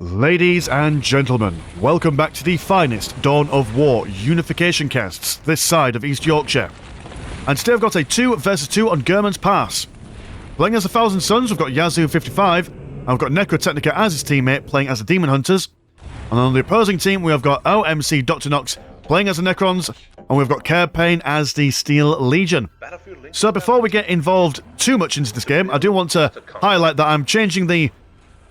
Ladies and gentlemen, welcome back to the finest Dawn of War Unification casts this side of East Yorkshire. And today I've got a 2 versus 2 on German's Pass. Playing as the Thousand Suns, we've got Yazoo55, and we've got Necrotechnica as his teammate, playing as the Demon Hunters. And on the opposing team, we have got OMC Dr. Nox playing as the Necrons, and we've got Cairpain as the Steel Legion. So before we get involved too much into this game, I do want to highlight that I'm changing the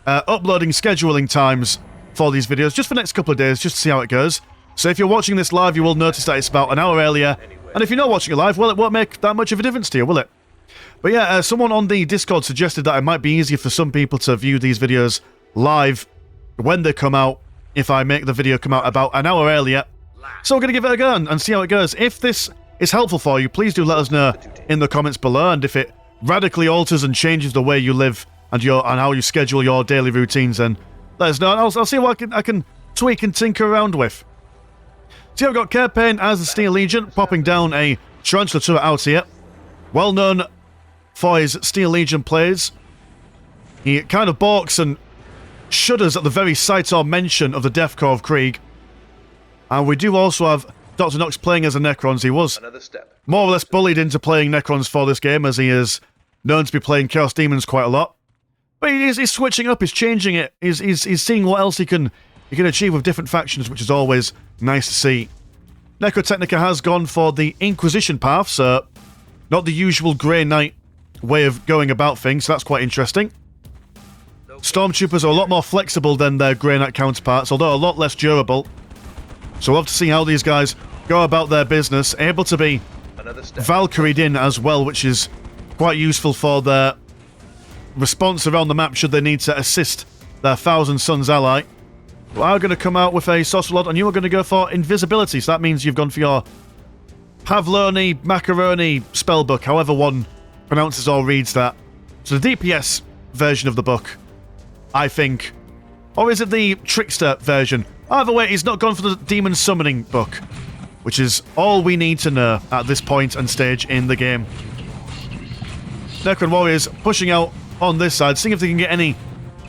uploading scheduling times for these videos just for the next couple of days, just to see how it goes. So if you're watching this live, you will notice that it's about an hour earlier. And if you're not watching it live, well, it won't make that much of a difference to you, will it? But yeah, someone on the Discord suggested that it might be easier for some people to view these videos live when they come out, if I make the video come out about an hour earlier. So we're going to give it a go and see how it goes. If this is helpful for you, please do let us know in the comments below, and if it radically alters and changes the way you live and how you schedule your daily routines, then let us know, and I'll see what I can tweak and tinker around with. So yeah, we've got Cairpain as the Steel Legion, popping down a Tarantula turret out here. Well known for his Steel Legion plays. He kind of balks and shudders at the very sight or mention of the Deathcore of Krieg. And we do also have Dr. Nox playing as a Necrons. He was more or less bullied into playing Necrons for this game, as he is known to be playing Chaos Demons quite a lot. But he's switching up, he's changing it, he's seeing what else he can achieve with different factions, which is always nice to see. Necrotechnica has gone for the Inquisition path, so not the usual Grey Knight way of going about things, so that's quite interesting. Stormtroopers are a lot more flexible than their Grey Knight counterparts, although a lot less durable. So we'll have to see how these guys go about their business, able to be Valkyried in as well, which is quite useful for their response around the map should they need to assist their Thousand Suns ally. We are going to come out with a Sorcerer Lord, and you are going to go for Invisibility, so that means you've gone for your Pavloni, Macaroni spellbook, however one pronounces or reads that. So the DPS version of the book, I think. Or is it the Trickster version? Either way, he's not gone for the Demon Summoning book, which is all we need to know at this point and stage in the game. Necron Warriors pushing out on this side, seeing if they can get any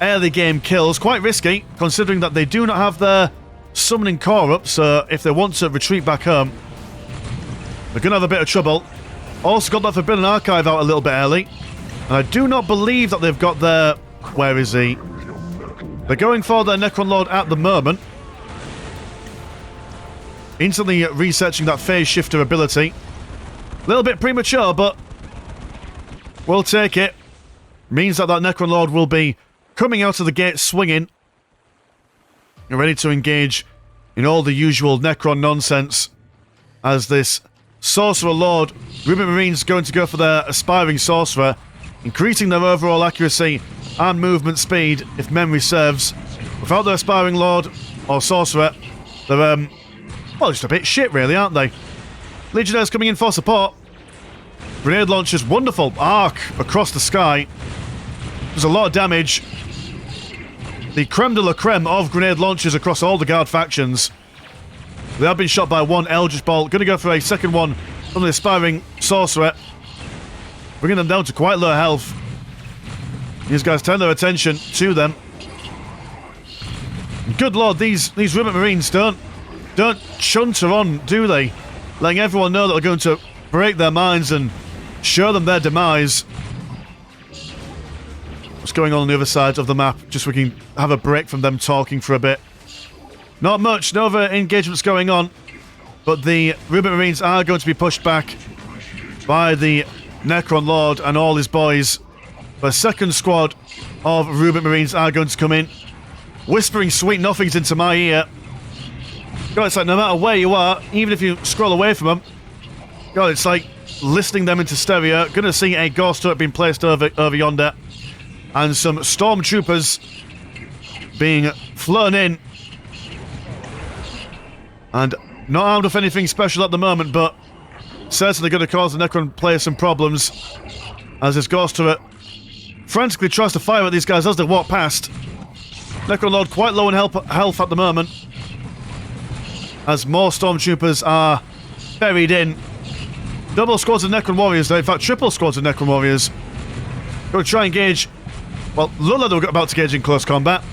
early game kills. Quite risky, considering that they do not have their summoning core up, so if they want to retreat back home, they're going to have a bit of trouble. Also got that Forbidden Archive out a little bit early, and I do not believe that they've got their... Where is he? They're going for their Necron Lord at the moment. Instantly researching that Phase Shifter ability. A little bit premature, but we'll take it. Means that Necron Lord will be coming out of the gate swinging. You're ready to engage in all the usual Necron nonsense. As this Sorcerer Lord, Ruben Marine's going to go for their Aspiring Sorcerer, increasing their overall accuracy and movement speed, if memory serves. Without their Aspiring Lord or Sorcerer, they're, well, just a bit shit, really, aren't they? Legionnaires coming in for support. Grenade launchers, wonderful arc across the sky. There's a lot of damage. The creme de la creme of grenade launchers across all the guard factions. They have been shot by one Eldritch Bolt. Going to go for a second one from the Aspiring Sorcerer. Bringing them down to quite low health. These guys turn their attention to them. Good lord, these Ribbon Marines don't chunter on, do they? Letting everyone know that they're going to break their minds and show them their demise. What's going on the other side of the map? Just so we can have a break from them talking for a bit. Not much, no other engagements going on. But the Ruben Marines are going to be pushed back by the Necron Lord and all his boys. The second squad of Ruben Marines are going to come in, whispering sweet nothings into my ear. God, it's like no matter where you are, even if you scroll away from them, God, it's like listening them into stereo. Gonna see a ghost turret being placed over yonder. And some stormtroopers being flown in. And not armed with anything special at the moment, but certainly going to cause the Necron player some problems. As this ghost turret frantically tries to fire at these guys as they walk past. Necron Lord quite low in health at the moment. As more stormtroopers are buried in. Double squads of Necron Warriors, though. In fact, triple squads of Necron Warriors. Going to try and engage. Well, looked like they were about to engage in close combat.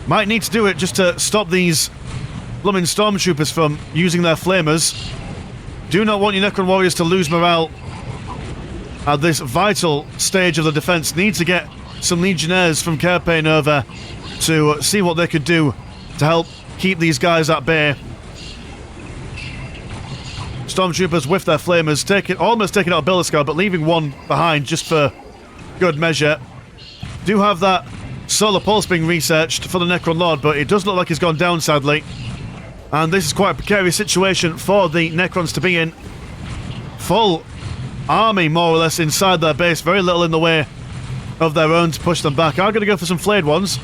Might need to do it just to stop these blooming stormtroopers from using their flamers. Do not want your Necron warriors to lose morale at this vital stage of the defense. Need to get some legionnaires from Kerpane over to see what they could do to help keep these guys at bay. Stormtroopers with their flamers, almost taking out a Builder Scout, but leaving one behind just for good measure. Do have that solar pulse being researched for the Necron Lord, but it does look like he's gone down, sadly. And this is quite a precarious situation for the Necrons to be in. Full army, more or less, inside their base. Very little in the way of their own to push them back. I'm going to go for some flayed ones.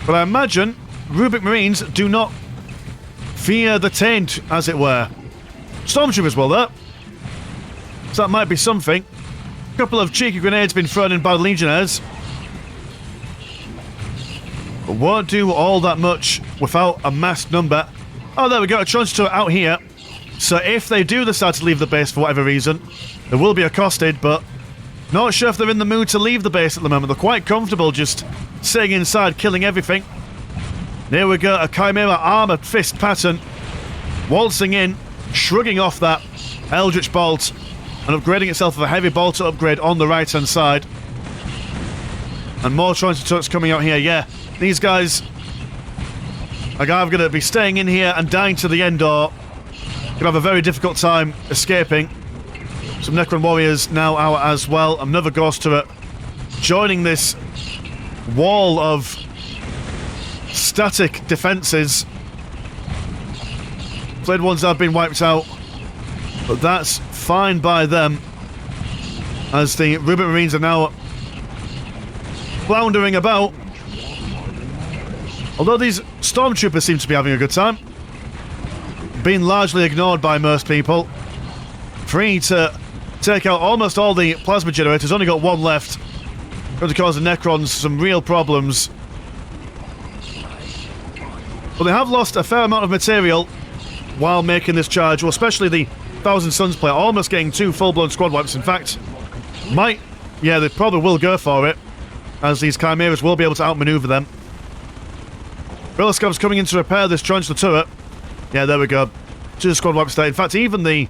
But I imagine Rubik Marines do not fear the taint, as it were. Stormtroopers will, though. So that might be something. A couple of cheeky grenades been thrown in by the Legionnaires. But won't do all that much without a massed number. Oh, there we go. A Translator out here. So if they do decide to leave the base for whatever reason, they will be accosted, but not sure if they're in the mood to leave the base at the moment. They're quite comfortable just sitting inside, killing everything. There we go. A Chimera armor fist pattern. Waltzing in, shrugging off that Eldritch Bolt and upgrading itself with a heavy bolter upgrade on the right-hand side. And more Transitors coming out here. Yeah, these guys are either going to be staying in here and dying to the end, or going to have a very difficult time escaping. Some Necron warriors now out as well. Another Ghost turret joining this wall of static defences. Flayed ones have been wiped out, but that's fine by them, as the Rubik Marines are now floundering about. Although these Stormtroopers seem to be having a good time, being largely ignored by most people. Free to take out almost all the plasma generators. Only got one left. Going to cause the Necrons some real problems. But they have lost a fair amount of material while making this charge. Well, especially the Thousand Suns player, almost getting 2 full-blown squad wipes. In fact, yeah, they probably will go for it, as these Chimeras will be able to outmaneuver them. Briloscop's coming in to repair this Chancellor turret. Yeah, there we go. 2 squad wipes there. In fact, even the,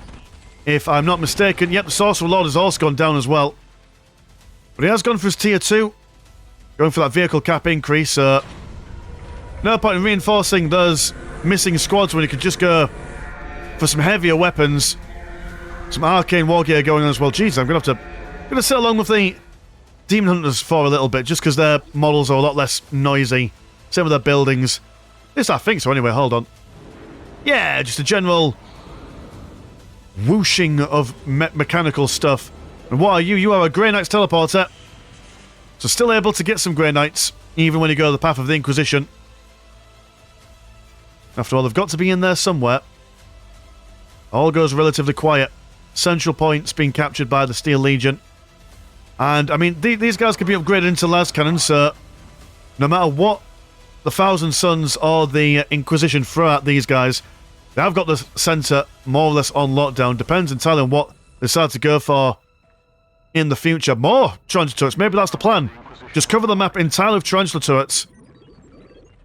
if I'm not mistaken, yep, the Sorcerer Lord has also gone down as well. But he has gone for his tier 2. Going for that vehicle cap increase, so no point in reinforcing those missing squads when you could just go for some heavier weapons. Some arcane war gear going on as well. Jeez, I'm going to have to sit along with the Demon Hunters for a little bit, just because their models are a lot less noisy. Same with their buildings. At least I think so anyway, hold on. Yeah, just a general whooshing of mechanical stuff. And what are you? You are a Grey Knights teleporter. So still able to get some Grey Knights, even when you go the path of the Inquisition. After all, they've got to be in there somewhere. All goes relatively quiet. Central points being captured by the Steel Legion. And, I mean, these guys could be upgraded into las cannons, so no matter what the Thousand Suns or the Inquisition throw at these guys, they have got the centre more or less on lockdown. Depends entirely on what they decide to go for in the future. More Tarantula turrets. Maybe that's the plan. Just cover the map entirely with Tarantula turrets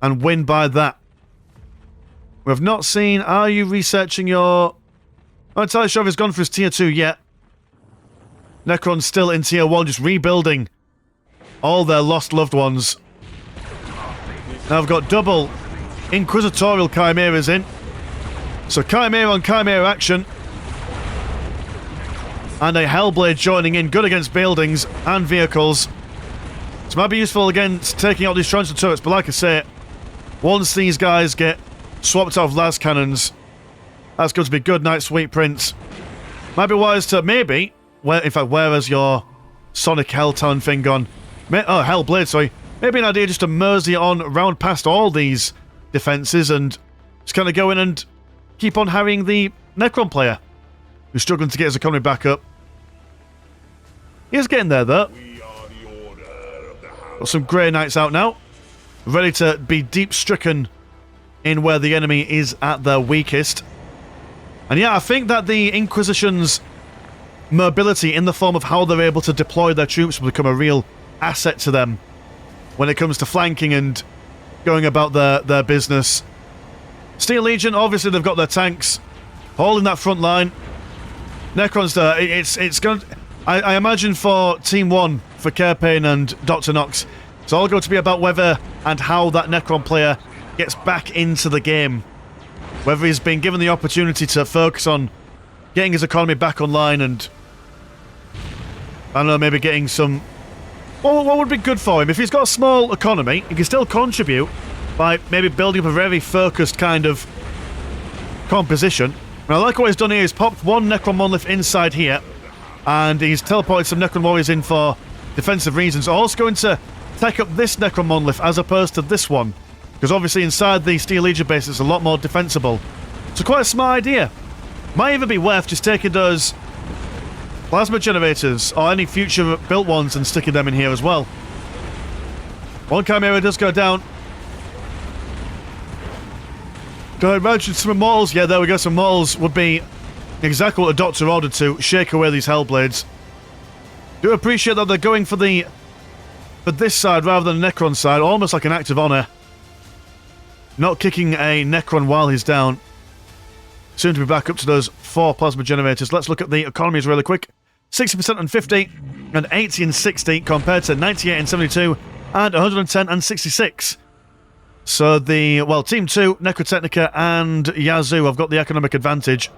and win by that. We have not seen... Are you researching your... I'm not entirely sure if he's gone for his tier 2 yet. Necron's still in tier 1, just rebuilding all their lost loved ones. Now I've got double Inquisitorial Chimeras in. So Chimera on Chimera action. And a Hellblade joining in, good against buildings and vehicles. So it might be useful against taking out these Transit turrets, but like I say, once these guys get swapped out of las cannons, that's going to be good night, sweet prince. Might be wise to maybe, in fact, where has your Sonic Helltown thing gone? Oh, Hellblade, sorry. Maybe an idea just to mosey on round past all these defences and just kind of go in and keep on harrying the Necron player, who's struggling to get his economy back up. He is getting there, though. Got some Grey Knights out now, ready to be deep stricken in where the enemy is at their weakest. And yeah, I think that the Inquisition's mobility in the form of how they're able to deploy their troops will become a real asset to them when it comes to flanking and going about their business. Steel Legion, obviously they've got their tanks holding that front line. Necrons, it's going to... I imagine for Team 1, for Carepain and Dr. Nox, it's all going to be about whether and how that Necron player gets back into the game. Whether he's been given the opportunity to focus on getting his economy back online and, I don't know, maybe getting some... Well, what would be good for him? If he's got a small economy, he can still contribute by maybe building up a very focused kind of composition. And I like what he's done here. He's popped one Necron Monolith inside here, and he's teleported some Necron Warriors in for defensive reasons. Also going to take up this Necron Monolith as opposed to this one, because obviously inside the Steel Legion base it's a lot more defensible. So quite a smart idea. Might even be worth just taking those plasma generators, or any future built ones, and sticking them in here as well. One Chimera does go down. Do I imagine some Immortals? Yeah, there we go. Some Immortals would be exactly what the Doctor ordered to, shake away these Hellblades. Do appreciate that they're going for this side rather than the Necron side, almost like an act of honour. Not kicking a Necron while he's down. Soon to be back up to those 4 plasma generators. Let's look at the economies really quick. 60% and 50, and 80 and 60, compared to 98 and 72, and 110 and 66. So the, well, Team 2, Necrotechnica and Yazoo have got the economic advantage.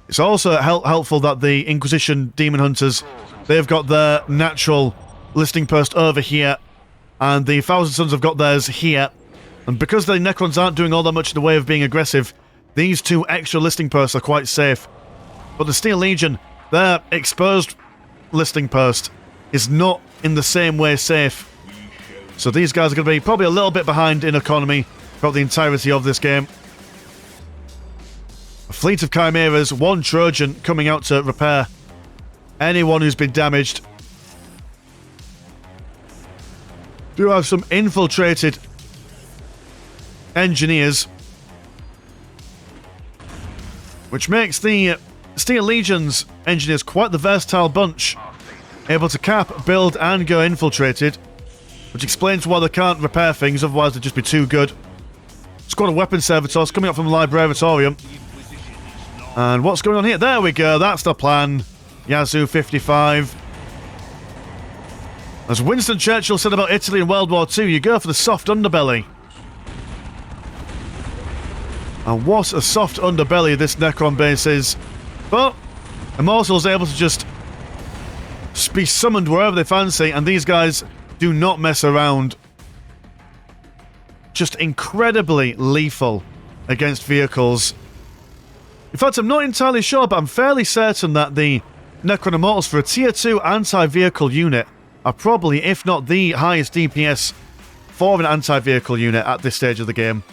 It's also helpful that the Inquisition Demon Hunters, they've got their natural listing post over here, and the Thousand Sons have got theirs here. And because the Necrons aren't doing all that much in the way of being aggressive, these 2 extra listing posts are quite safe. But the Steel Legion, their exposed listing post is not in the same way safe. So these guys are going to be probably a little bit behind in economy throughout the entirety of this game. A fleet of Chimeras, 1 Trojan coming out to repair anyone who's been damaged. Do have some infiltrated engineers, which makes the Steel Legion's engineers quite the versatile bunch, able to cap, build and go infiltrated, which explains why they can't repair things, otherwise they'd just be too good. Squad of weapon servitors coming up from the Libraritorium. And what's going on here? There we go, that's the plan. Yazoo 55. As Winston Churchill said about Italy in World War II, you go for the soft underbelly. And what a soft underbelly this Necron base is. But Immortal's able to just be summoned wherever they fancy, and these guys do not mess around. Just incredibly lethal against vehicles. In fact, I'm not entirely sure, but I'm fairly certain that the Necron Immortals for a Tier 2 anti-vehicle unit are probably, if not the highest DPS for an anti-vehicle unit at this stage of the game.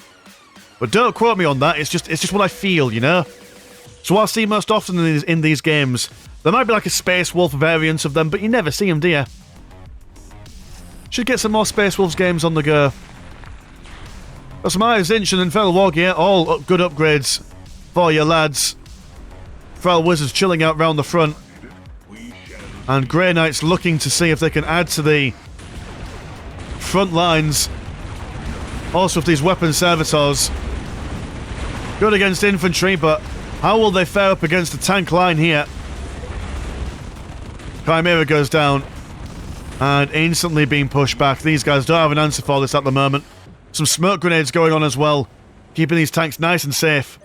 But don't quote me on that, it's just what I feel, you know? So what I see most often in these games, there might be like a Space Wolf variant of them, but you never see them, do you? Should get some more Space Wolves games on the go. Got some Eye of Zinch and Feral War Gear, all good upgrades for your lads. Feral Wizards chilling out round the front. And Grey Knights looking to see if they can add to the front lines. Also with these weapon servitors. Good against infantry, but how will they fare up against the tank line here? Chimera goes down. And instantly being pushed back. These guys don't have an answer for this at the moment. Some smoke grenades going on as well. Keeping these tanks nice and safe.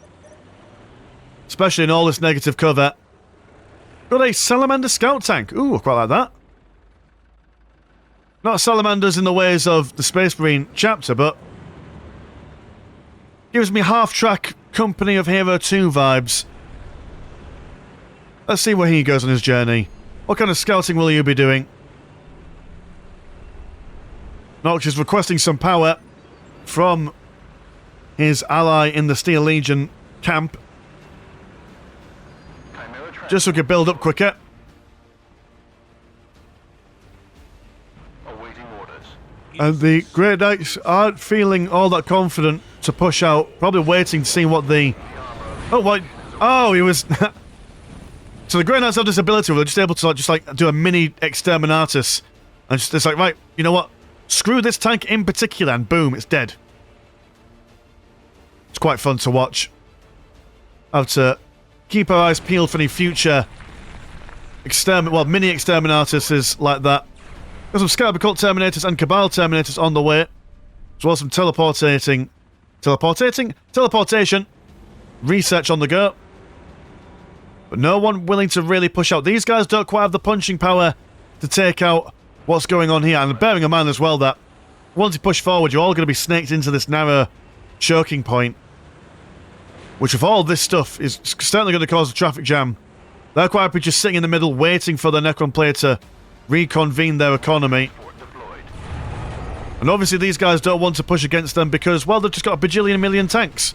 Especially in all this negative cover. Got a Salamander Scout Tank. Ooh, I quite like that. Not salamanders in the ways of the Space Marine chapter, but gives me half-track Company of Hero 2 vibes. Let's see where he goes on his journey. What kind of scouting will you be doing? Nox is requesting some power from his ally in the Steel Legion camp. Just so we can build up quicker. And the Grey Knights aren't feeling all that confident to push out. Probably waiting to see what the... Oh, what? Oh, he was... So the Grey Knights have this ability where they're just able to do a mini Exterminatus And it's like, right, you know what? Screw this tank in particular, and boom, it's dead. It's quite fun to watch. Have to keep our eyes peeled for any future mini exterminators like that. Got some Scarab Cult Terminators and Cabal Terminators on the way. As well as some teleportation research on the go. But no one willing to really push out. These guys don't quite have the punching power to take out what's going on here. And bearing in mind as well that once you push forward, you're all going to be snaked into this narrow choking point. Which, with all this stuff, is certainly going to cause a traffic jam. They're quite happy just sitting in the middle, waiting for the Necron player to reconvene their economy. And obviously these guys don't want to push against them because, well, they've just got a bajillion million tanks.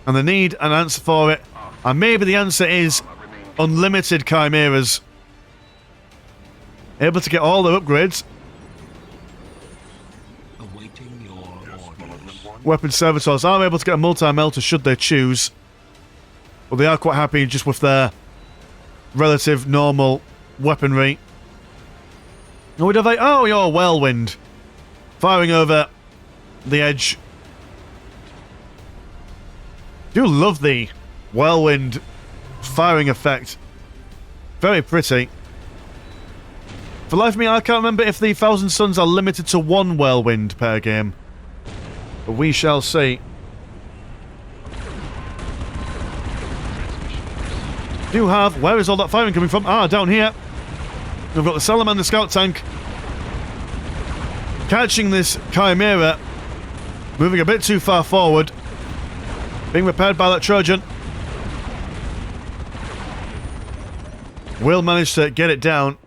And they need an answer for it. And maybe the answer is unlimited chimeras. Able to get all their upgrades. Weapon servitors are able to get a multi-melter should they choose. But they are quite happy just with their relative normal weaponry. And we'd have like, oh, your whirlwind. Firing over the edge. Do love the whirlwind firing effect. Very pretty. For the life of me, I can't remember if the Thousand Suns are limited to one whirlwind per game. But we shall see. Do have... Where is all that firing coming from? Ah, down here. We've got the Salamander Scout Tank. Catching this Chimera. Moving a bit too far forward. Being repaired by that Trojan. Will manage to get it down.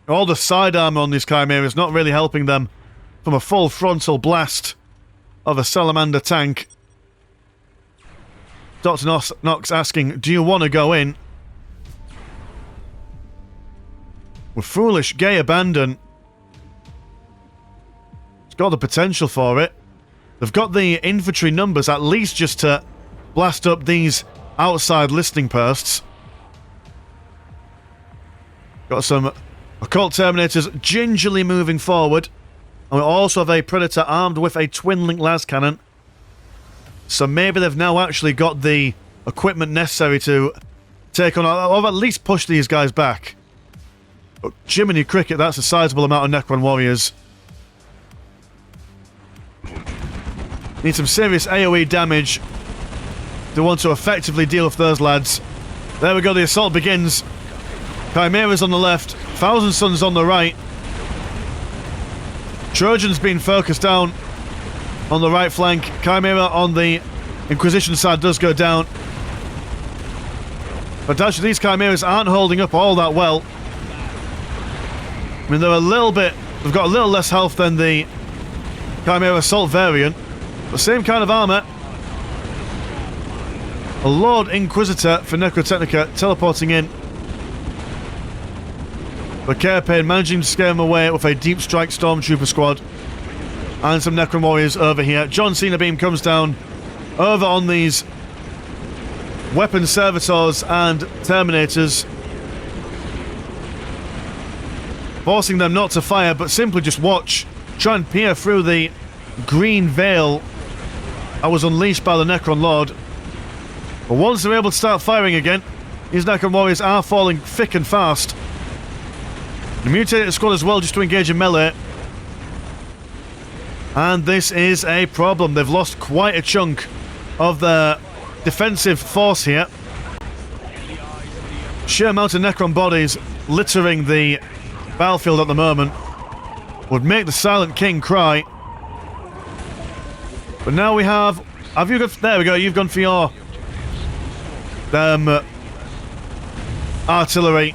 All the side armor on this Chimera is not really helping them from a full frontal blast of a Salamander tank. Dr. Knox asking, do you want to go in? With foolish, gay abandon. It's got the potential for it. They've got the infantry numbers at least just to blast up these outside listening posts. Got some occult terminators gingerly moving forward. And we also have a Predator armed with a twin-link las cannon. So maybe they've now actually got the equipment necessary to take on, or at least push these guys back. But Jiminy Cricket, that's a sizable amount of Necron warriors. Need some serious AoE damage to want to effectively deal with those lads. There we go, the assault begins. Chimera's on the left, Thousand Suns on the right. Trojan's been focused down on the right flank. Chimera on the Inquisition side does go down. But actually these Chimeras aren't holding up all that well. I mean, they're a little bit... They've got a little less health than the Chimera Assault variant. The same kind of armor. A Lord Inquisitor for Necrotechnica teleporting in. But Carapain managing to scare him away with a Deep Strike Stormtrooper squad. And some Necron warriors over here. John Cena Beam comes down over on these weapon servitors and terminators. Forcing them not to fire, but simply just watch. Try and peer through the green veil that was unleashed by the Necron Lord. But once they're able to start firing again, these Necron warriors are falling thick and fast. The mutated squad as well, just to engage in melee. And this is a problem. They've lost quite a chunk of their defensive force here. Sheer amount of Necron bodies littering the battlefield at the moment would make the Silent King cry. But now we have... Have you got... There we go, you've gone for your... artillery.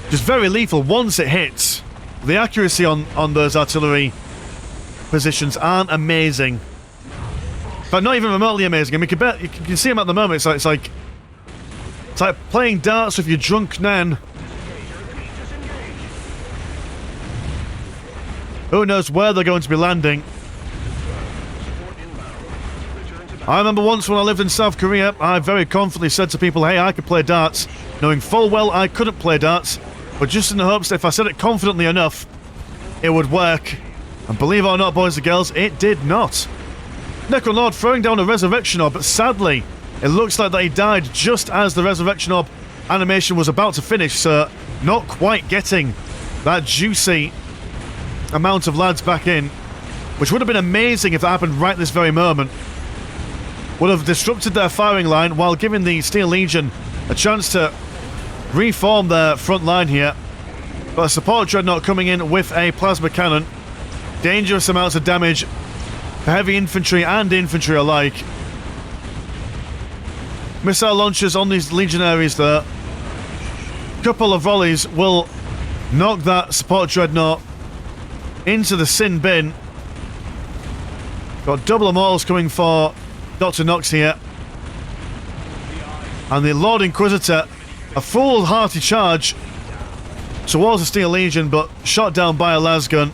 Just very lethal once it hits. The accuracy on those artillery positions aren't amazing. But not even remotely amazing. I mean, you can see them at the moment. It's like playing darts with your drunk nan. Who knows where they're going to be landing. I remember once when I lived in South Korea, I very confidently said to people, hey, I could play darts, knowing full well I couldn't play darts, but just in the hopes that if I said it confidently enough, it would work. And believe it or not, boys and girls, it did not. Necron Lord throwing down a Resurrection Orb, but sadly, it looks like that he died just as the Resurrection Orb animation was about to finish, so not quite getting that juicy amount of lads back in, which would have been amazing if that happened right this very moment. Would have disrupted their firing line while giving the Steel Legion a chance to reform their front line here. But a support dreadnought coming in with a plasma cannon. Dangerous amounts of damage for heavy infantry and infantry alike. Missile launchers on these legionaries there. Couple of volleys will knock that support dreadnought into the sin bin. Got double immortals coming for Dr. Nox here. And the Lord Inquisitor, a foolhardy charge towards the Steel Legion, but shot down by a lasgun.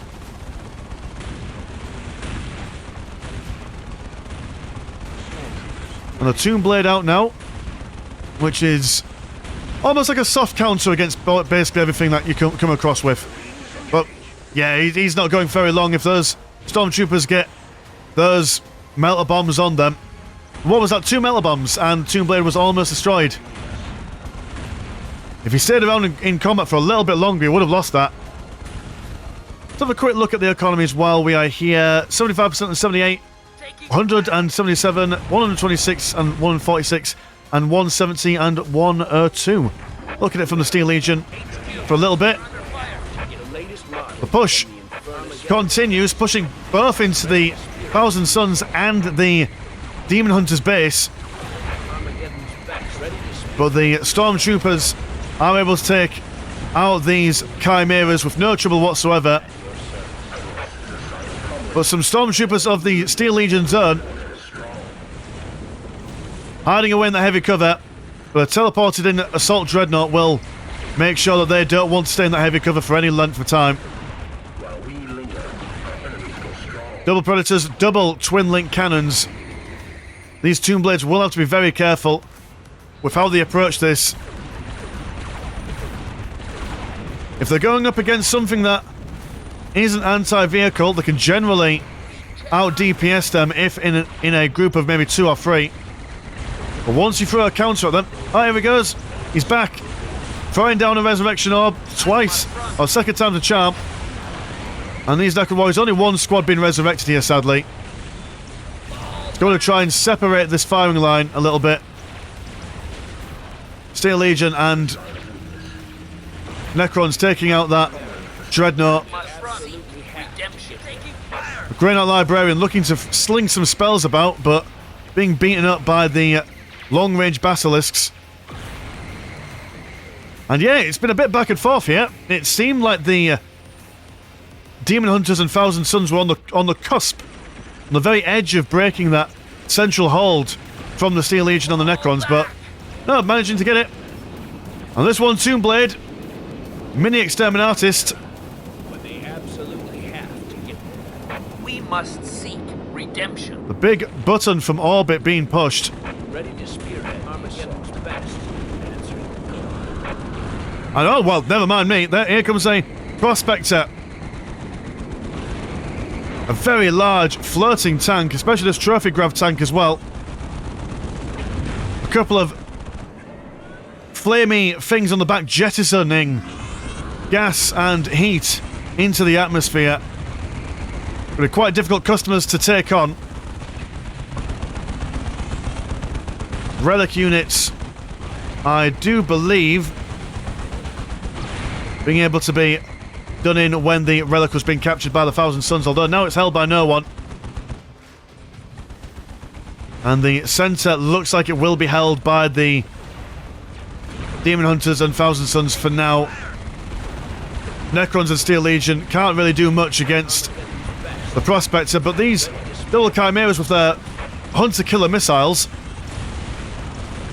And the Tomb Blade out now, which is almost like a soft counter against basically everything that you come across with. But yeah, he's not going very long if those Stormtroopers get those melter bombs on them. What was that? 2 melter bombs, and Tomb Blade was almost destroyed. If he stayed around in combat for a little bit longer, he would have lost that. Let's have a quick look at the economies while we are here. 75% and 78, 177, 126 and 146, and 170 and 102. Look at it from the Steel Legion for a little bit. The push continues, pushing both into the Thousand Suns and the Demon Hunter's base. But the Stormtroopers are able to take out these Chimeras with no trouble whatsoever. But some Stormtroopers of the Steel Legion zone hiding away in the heavy cover, but a teleported in Assault Dreadnought will make sure that they don't want to stay in that heavy cover for any length of time. Double Predators, double Twin Link Cannons. These Tomb Blades will have to be very careful with how they approach this. If they're going up against something that isn't anti-vehicle, they can generally out-DPS them if in a group of maybe 2 or 3. But once you throw a counter at them... Oh, here he goes. He's back. Throwing down a Resurrection Orb twice. Or second time's a charm. And these Necron Warriors, only one squad being resurrected here, sadly. It's going to try and separate this firing line a little bit. Steel Legion and Necrons taking out that Dreadnought. The Grey Knight Librarian looking to sling some spells about, but being beaten up by the long-range Basilisks. And yeah, it's been a bit back and forth here. It seemed like the Demon Hunters and Thousand Suns were on the cusp, on the very edge of breaking that central hold from the Steel Legion on the Necrons, but no, managing to get it. And this one, Tomb Blade, Mini Exterminatist. But they absolutely have to get there. We must seek redemption. The big button from orbit being pushed. Ready to spearhead Armageddon's best. And oh, well, never mind me. Here comes a Prospector. A very large floating tank, especially this trophy grav tank as well. A couple of flamey things on the back jettisoning gas and heat into the atmosphere. But they're quite difficult customers to take on. Relic units, I do believe, being able to be done in when the relic was being captured by the Thousand Suns, although now it's held by no one. And the centre looks like it will be held by the Demon Hunters and Thousand Suns for now. Necrons and Steel Legion can't really do much against the Prospector, but these double Chimeras with their Hunter-Killer missiles,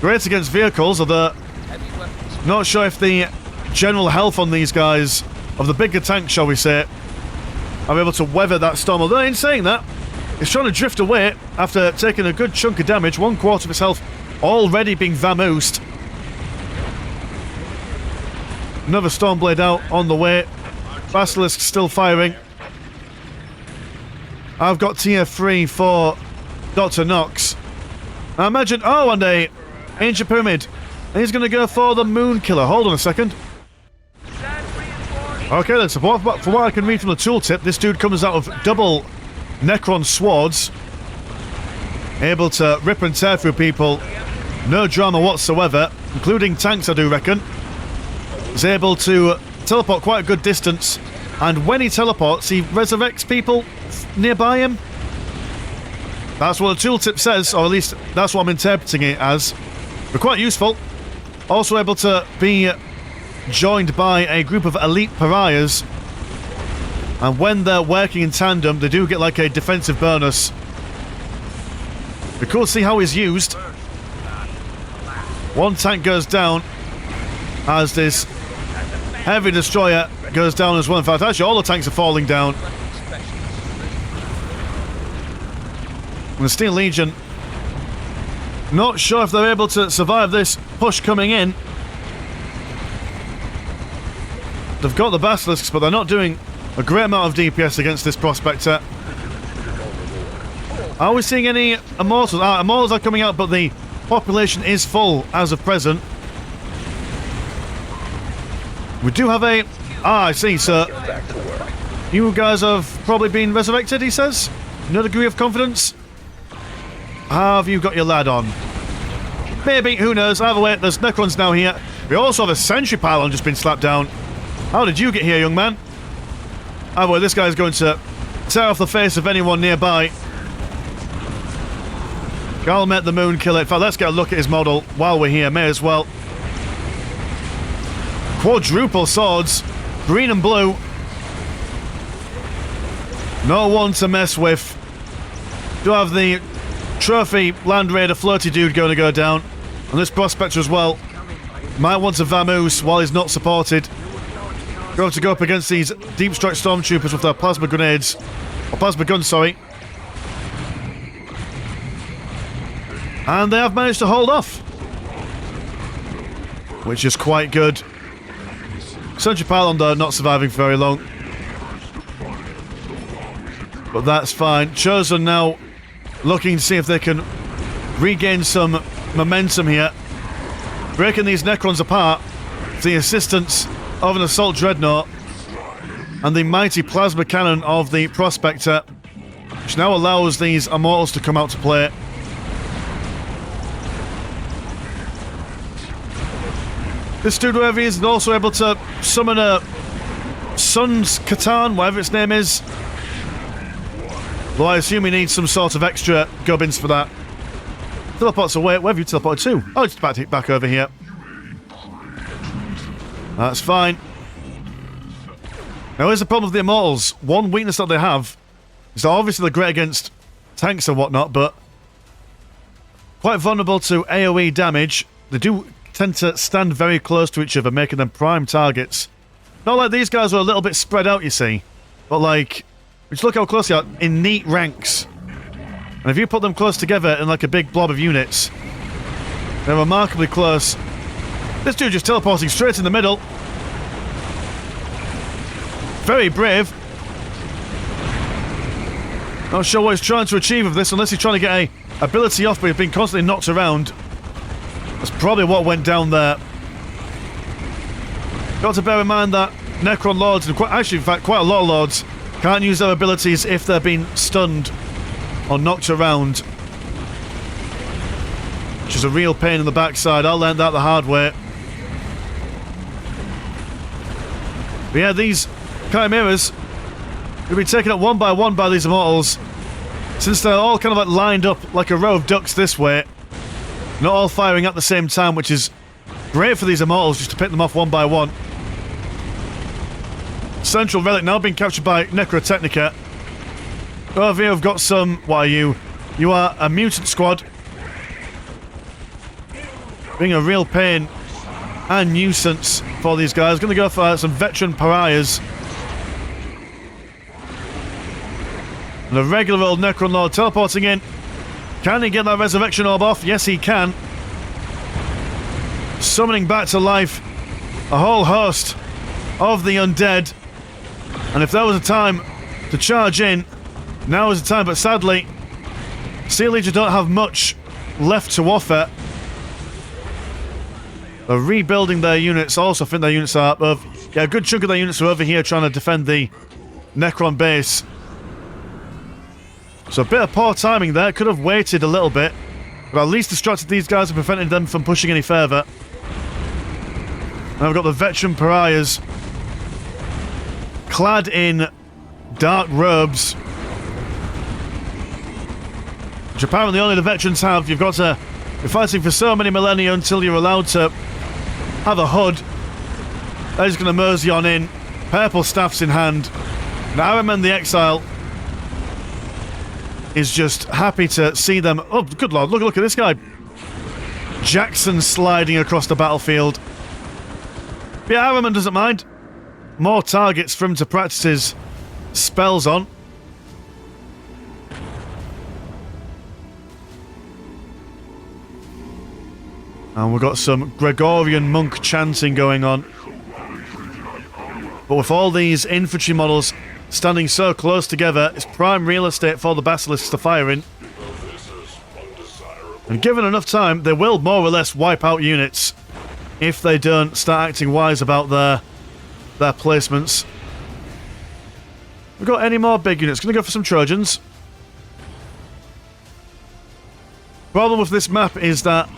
great against vehicles, although not sure if the general health on these guys, of the bigger tank, shall we say, are able to weather that storm. Although, in saying that, it's trying to drift away after taking a good chunk of damage, 1/4 of its health already being vamoosed. Another Stormblade out on the way. Basilisk still firing. I've got tier 3 for Dr. Nox. I imagine... Oh, and a Ancient Pyramid. And he's going to go for the Moon Killer. Hold on a second. Okay, then, so from what I can read from the tooltip, this dude comes out of double Necron swords. Able to rip and tear through people. No drama whatsoever, including tanks, I do reckon. He's able to teleport quite a good distance. And when he teleports, he resurrects people nearby him. That's what the tooltip says, or at least that's what I'm interpreting it as. But quite useful. Also able to be joined by a group of elite pariahs. And when they're working in tandem, they do get like a defensive bonus. Be cool to see how he's used. One tank goes down as this heavy destroyer goes down as well. In fact, actually all the tanks are falling down. And the Steel Legion, not sure if they're able to survive this push coming in. They've got the Basilisks, but they're not doing a great amount of DPS against this Prospector. Are we seeing any Immortals? Immortals are coming out, but the population is full as of present. We do have a... I see, sir. You guys have probably been resurrected, he says. No degree of confidence. Have you got your lad on? Maybe, who knows. Either way, there's Necrons now here. We also have a sentry pylon just been slapped down. How did you get here, young man? Either way, this guy's going to tear off the face of anyone nearby. Galmet the Moon Killer. In fact, let's get a look at his model while we're here. May as well. Quadruple swords. Green and blue. No one to mess with. Do have the Trophy Land Raider floaty dude going to go down. And this Prospector as well. Might want to vamoose while he's not supported. Going to go up against these Deep Strike Stormtroopers with their plasma grenades. Or plasma guns, sorry. And they have managed to hold off. Which is quite good. Sentry Pylon, though, not surviving for very long. But that's fine. Chosen now looking to see if they can regain some momentum here. Breaking these Necrons apart with the assistance of an Assault Dreadnought and the mighty plasma cannon of the Prospector, which now allows these Immortals to come out to play. This dude, whoever he is also able to summon a Sun's Catan, whatever its name is. Though I assume he needs some sort of extra gubbins for that. Teleports away. Where have you teleported to? Oh, it's back over here. That's fine. Now, here's the problem with the Immortals. One weakness that they have is that obviously they're great against tanks and whatnot, but quite vulnerable to AoE damage. They do tend to stand very close to each other, making them prime targets. Not like these guys are a little bit spread out, you see. But like, just look how close they are in neat ranks. And if you put them close together in like a big blob of units, they're remarkably close. This dude just teleporting straight in the middle. Very brave. Not sure what he's trying to achieve with this, unless he's trying to get a ability off, but he's been constantly knocked around. That's probably what went down there. Got to bear in mind that Necron Lords, and actually in fact quite a lot of Lords, can't use their abilities if they're being stunned or knocked around. Which is a real pain in the backside. I learned that the hard way. But yeah, these Chimeras will be taken up one by these Immortals. Since they're all kind of like lined up like a row of ducks this way. Not all firing at the same time, which is great for these Immortals just to pick them off one by one. Central Relic now being captured by Necrotechnica. Over here we've got some... What are you? You are a mutant squad. Being a real pain and nuisance for these guys. Going to go for some veteran pariahs. And a regular old Necron Lord teleporting in. Can he get that Resurrection Orb off? Yes, he can. Summoning back to life a whole host of the undead. And if there was a time to charge in, now is the time. But sadly, Steel Legion don't have much left to offer. They're rebuilding their units. Also, I think their units are yeah, a good chunk of their units are over here trying to defend the Necron base. So a bit of poor timing there. Could have waited a little bit, but at least distracted these guys and prevented them from pushing any further. And we've got the veteran pariahs clad in dark robes, which apparently only the veterans have. You've got to be fighting for so many millennia until you're allowed to have a hood. They're just going to mosey on in, purple staffs in hand. Now Araman the Exile is just happy to see them. Oh, good lord, look at this guy. Jackson sliding across the battlefield. But yeah, Araman doesn't mind. More targets for him to practice his spells on. And we've got some Gregorian monk chanting going on. But with all these infantry models standing so close together, it's prime real estate for the basilisks to fire in. And given enough time, they will more or less wipe out units if they don't start acting wise about their placements. We've got any more big units. Gonna go for some Trojans. Problem with this map is that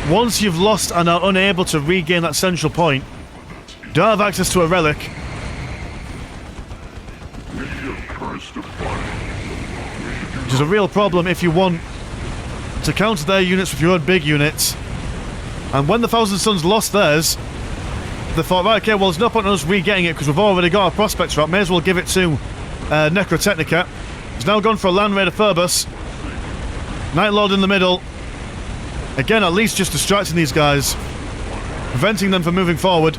once you've lost and are unable to regain that central point, you don't have access to a relic. Which is a real problem if you want to counter their units with your own big units. And when the Thousand Sons lost theirs, they thought, right, okay, well, there's no point in us re-getting it because we've already got our prospects up. May as well give it to Necrotechnica. He's now gone for a Land Raider Phobos. Night Lord in the middle. Again, at least just distracting these guys, preventing them from moving forward,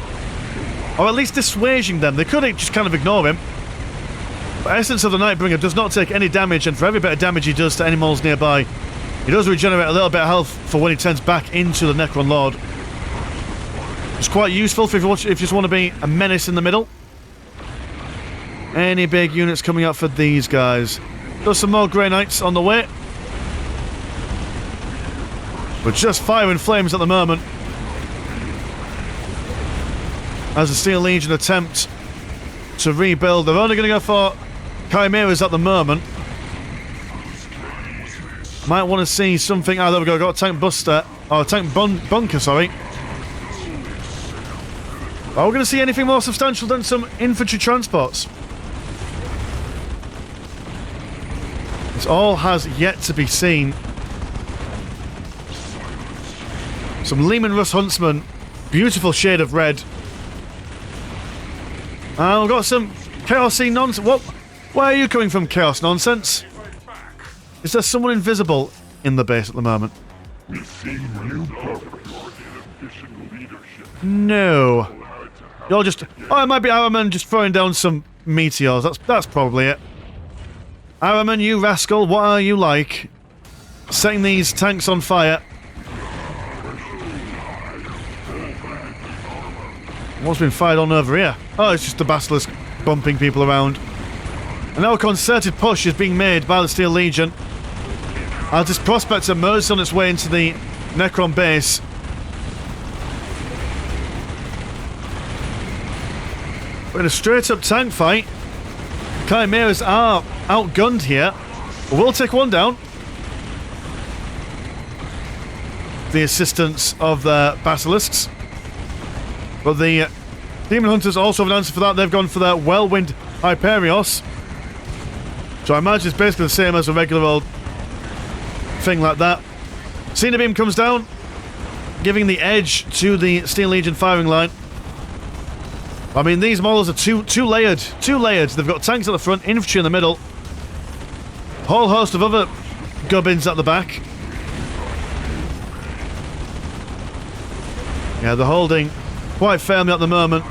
or at least dissuading them. They could just kind of ignore him. But Essence of the Nightbringer does not take any damage, and for every bit of damage he does to animals nearby, he does regenerate a little bit of health for when he turns back into the Necron Lord. It's quite useful if you just want to be a menace in the middle. Any big units coming up for these guys? There's some more Grey Knights on the way. But just fire and flames at the moment as the Steel Legion attempt to rebuild. They're only going to go for Chimeras at the moment. Might want to see something. Oh, there we go. Got a tank buster. Oh, tank bunker, sorry. Are we going to see anything more substantial than some infantry transports? This all has yet to be seen. Some Lehman Russ Huntsman. Beautiful shade of red. And we've got some Chaosy nonsense. What? Where are you coming from, Chaos nonsense? Is there someone invisible in the base at the moment? No. You're just... Oh, it might be Araman just throwing down some meteors. That's probably it. Araman, you rascal, what are you like? Setting these tanks on fire. What's been fired on over here? Oh, it's just the Basilisk bumping people around. And now a concerted push is being made by the Steel Legion as this Prospector merges on its way into the Necron base. But in a straight-up tank fight, Chimeras are outgunned here. But we'll take one down. The assistance of the Basilisks. But the Demon Hunters also have an answer for that. They've gone for their Whirlwind Hyperios. So I imagine it's basically the same as a regular old thing like that. Cena Beam comes down, giving the edge to the Steel Legion firing line. I mean, these models are two layered. They've got tanks at the front, infantry in the middle. A whole host of other gubbins at the back. Yeah, they're holding quite firmly at the moment.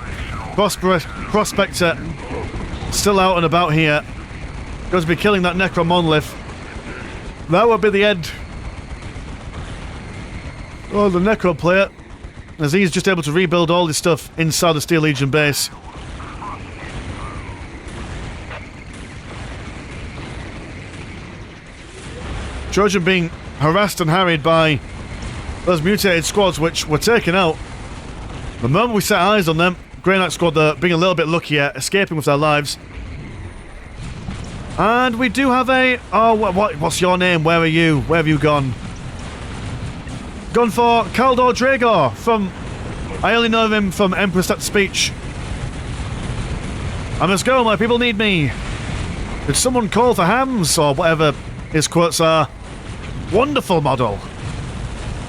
Prospector still out and about here. Going to be killing that Necron Monolith. That would be the end. Oh, the Necron player. as he's just able to rebuild all this stuff inside the Steel Legion base. Trojan being harassed and harried by those mutated squads, which were taken out. The moment we set eyes on them, Grey Knight squad, they're being a little bit luckier, escaping with their lives. And we do have a... Oh, what's your name? Where are you? Where have you gone? Gone for Kaldor Dragor from... I only know him from Emperor's Speech. I must go, my people need me. Did someone call for hams? Or whatever his quotes are. Wonderful model.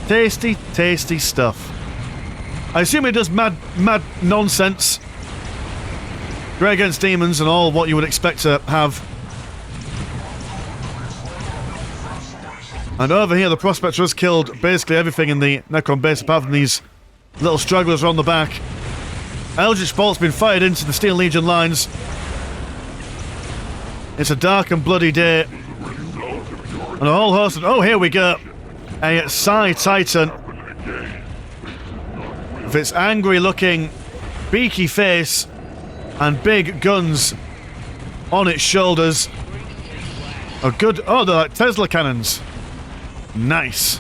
Tasty, tasty stuff. I assume he does mad nonsense. Grey against demons and all what you would expect to have. And over here, the Prospector has killed basically everything in the Necron base, apart from these little stragglers around the back. Eldritch Bolt's been fired into the Steel Legion lines. It's a dark and bloody day. And a whole host of... Oh, here we go. A Psi Titan. With its angry-looking, beaky face and big guns on its shoulders. A good... Oh, they're like Tesla cannons. Nice.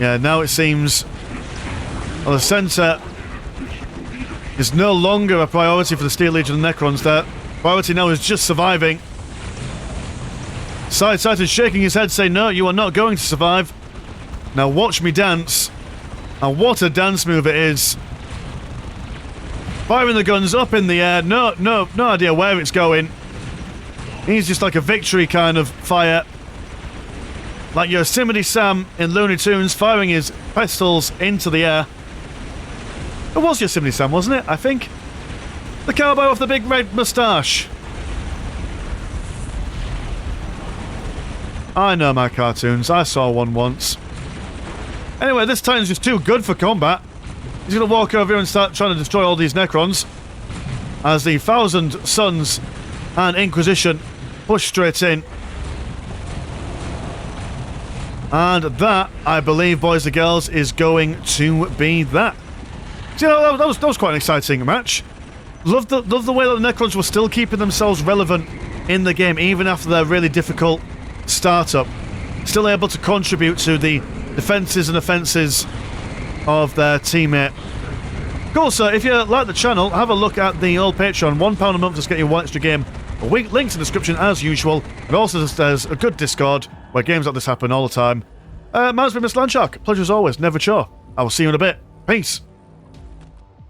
Yeah, now it seems... Well, the centre is no longer a priority for the Steel Legion and Necrons. Their priority now is just surviving. Psi Titan shaking his head saying, no, you are not going to survive. Now watch me dance. And what a dance move it is. Firing the guns up in the air. No idea where it's going. He's just like a victory kind of fire. Like Yosemite Sam in Looney Tunes firing his pistols into the air. It was Yosemite Sam, wasn't it? I think. The cowboy with the big red moustache. I know my cartoons. I saw one once. Anyway, this Titan's just too good for combat. He's going to walk over here and start trying to destroy all these Necrons. As the Thousand Sons and Inquisition push straight in. And that, I believe, boys and girls, is going to be that. So, you know, that was quite an exciting match. Love the way that the Necrons were still keeping themselves relevant in the game, even after their really difficult startup. Still able to contribute to the defences and offences of their teammate. Cool, so if you like the channel, have a look at the old Patreon. £1 a month to get you one extra game a week. Links in the description as usual. And also there's a good Discord where games like this happen all the time. Mine's been Mr. Landshark. Pleasure as always, never chore. I will see you in a bit. Peace.